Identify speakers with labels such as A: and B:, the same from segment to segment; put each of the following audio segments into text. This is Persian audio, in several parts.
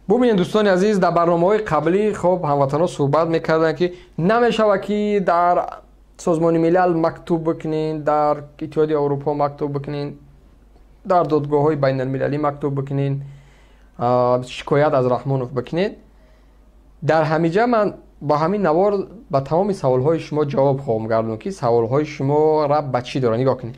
A: ببینید دوستان عزیز، در برنامه‌های قبلی خب هموطنان صحبت می‌کردن که نمی‌شود که در سازمان ملل مکتوب بکنین، در اتحادیه اروپا مکتوب بکنین، در دادگاه‌های بین المللی مکتوب بکنین، شکایت از رحمانوف بکنید. در همینجا من با همین نوار به تمام سوال‌های شما جواب خواهم گردون که سوال‌های شما را به چی داره. نگاه کنید.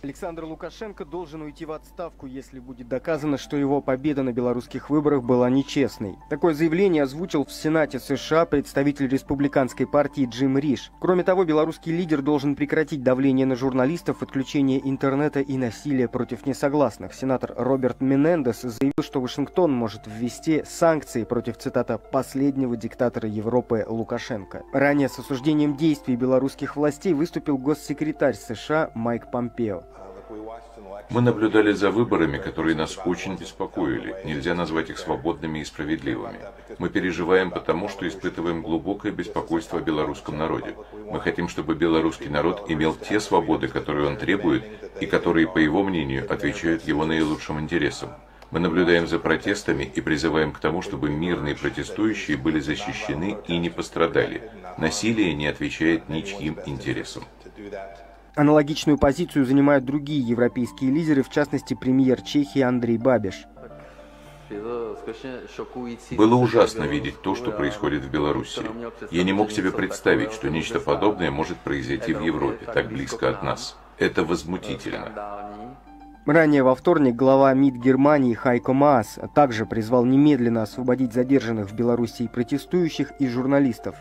B: Александр Лукашенко должен уйти в отставку, если будет доказано, что его победа на белорусских выборах была нечестной. Такое заявление озвучил в Сенате США представитель республиканской партии Джим Риш. Кроме того, белорусский лидер должен прекратить давление на журналистов, отключение интернета и насилие против несогласных. Сенатор Роберт Менендес заявил, что Вашингтон может ввести санкции против, цитата, «последнего диктатора Европы Лукашенко». Ранее с осуждением действий белорусских властей выступил госсекретарь США Майк Помпео.
C: Мы наблюдали за выборами, которые нас очень беспокоили. Нельзя назвать их свободными и справедливыми. Мы переживаем потому, что испытываем глубокое беспокойство о белорусском народе. Мы хотим, чтобы белорусский народ имел те свободы, которые он требует, и которые, по его мнению, отвечают его наилучшим интересам. Мы наблюдаем за протестами и призываем к тому, чтобы мирные протестующие были защищены и не пострадали. Насилие не отвечает ничьим интересам.
B: Аналогичную позицию занимают другие европейские лидеры, в частности, премьер Чехии Андрей Бабиш.
C: Было ужасно видеть то, что происходит в Беларуси. Я не мог себе представить, что нечто подобное может произойти в Европе, так близко от нас. Это возмутительно.
B: Ранее во вторник глава МИД Германии Хайко Маас также призвал немедленно освободить задержанных в Белоруссии протестующих и журналистов.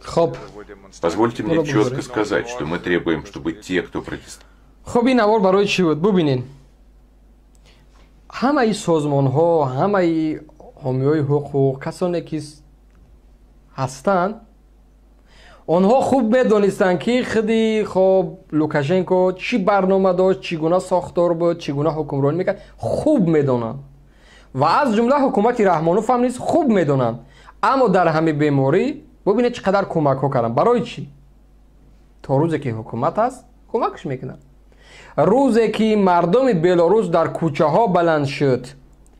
A: خب
C: Позвольте мне четко сказать, что мы требуем, чтобы те, кто протестует...
A: خب این نوار برای چی بود؟ ببینین همه ای سازمان ها، همه ای حامیای حقوق، کسانی که هستن آنها خوب میدونستن که خودی خب لوکاشنکو چی برنامه داشت، چگونه ساختار بود، چگونه حکمرانی میکرد، خوب میدونن و از جمله حکومت رحمانوف هم نیست خوب میدونن. اما در همه بیماری ببینید چقدر کمک ها کردن. برای چی؟ تا روزی که حکومت هست کمکش میکنن. روزی که مردم بلاروس در کوچه ها بلند شد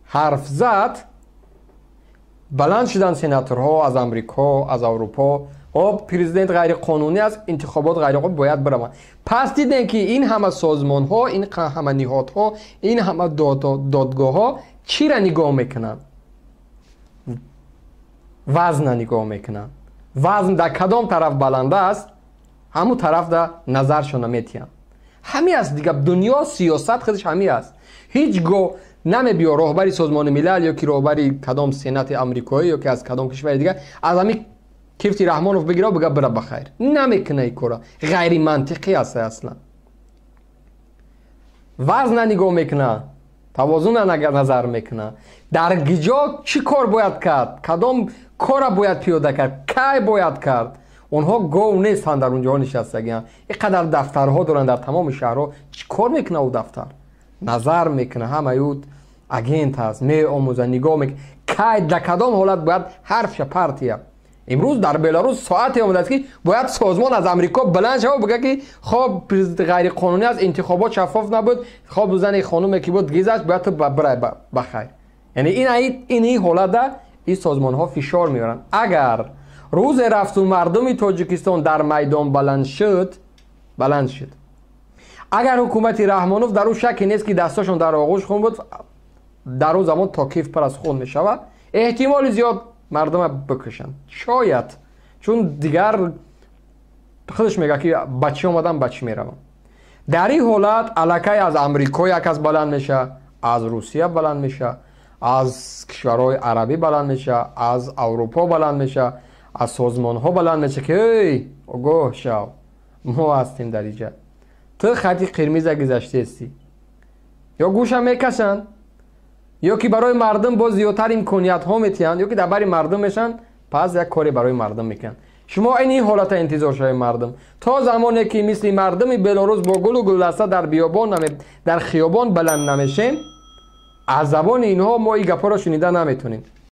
A: حرف زد، بلند شدن سناتورها از امریکا، از اروپا، خب پرزیدنت غیر قانونی از انتخابات غیر قانونی باید برن. پس دیدن که این همه سازمان ها، این همه نهادها، این همه دادگاه ها چی را نگاه میکنن؟ وزن نگاه میکنن. وزن در کدام طرف بلنده است همون طرف در نظرشون میتیم. همین است دیگه. دنیا سیاست خودش همین است. هیچگاه نمیبیا راهبری سازمان ملل یا که راهبری کدام سنت آمریکایی یا که از کدام کشور دیگه از همین کیفتی رحمانوف بگیره و بگه بره بخیر. نمیکنه این کارا. غیر منطقی است اصلا. وزن نگاه میکنه، توازن نظر میکنه. در گجا چی کار باید کرد، کدام کار باید پیاده کرد، کی باید کرد. اونها گو نیستن در اونجا نشستگی. اینقدر دفترها دارن در تمام شهرها. چی کار میکنه او دفتر؟ نظر میکنه. همه یود اگنت هست، می آموزه، نگاه میکنه کی در کدام حالت باید حرف پرتیه. امروز در بلاروس ساعتی آمده است که باید سازمان از امریکا بلند شود و بگه که خب پرزیدنت غیر قانونی از انتخابات شفاف نبود، خب زن خانم کی بود گیزش باید تو برای بخیر. یعنی این حالت ده این سازمان ها فشار میارن. اگر روز رفت و مردم تاجیکستان در میدان بلند شد، اگر حکومت رحمانوف در اون شکی نیست که دستاشون در آغوش خون بود، در اون زمان تا کیف پر از خون میشود، احتمال زیاد مردم بکشن. شاید چون دیگر خودش میگه که بچه اومدن بچه میروم. در این حالت الکی از امریکا یک از بلند میشه، از روسیه بلند میشه، از کشورهای عربی بلند میشه، از اروپا بلند میشه، از سازمان ها بلند میشه که ای آگاه شو، ما هستیم در اینجا، تو خطی قرمز گذشته هستی. یا گوشم میکشن یا که برای مردم با زیادتر امکانیت ها میتین، یا که در بری مردم میشن پس یک کاری برای مردم میکن. شما این حالت انتظار شده مردم تا زمانی که مثل مردم بلاروس با گل و گلدسته در بیابان در خیابان بلند نمیشین، از زبان اینها ما این گپا را شنیده نمیتونیم.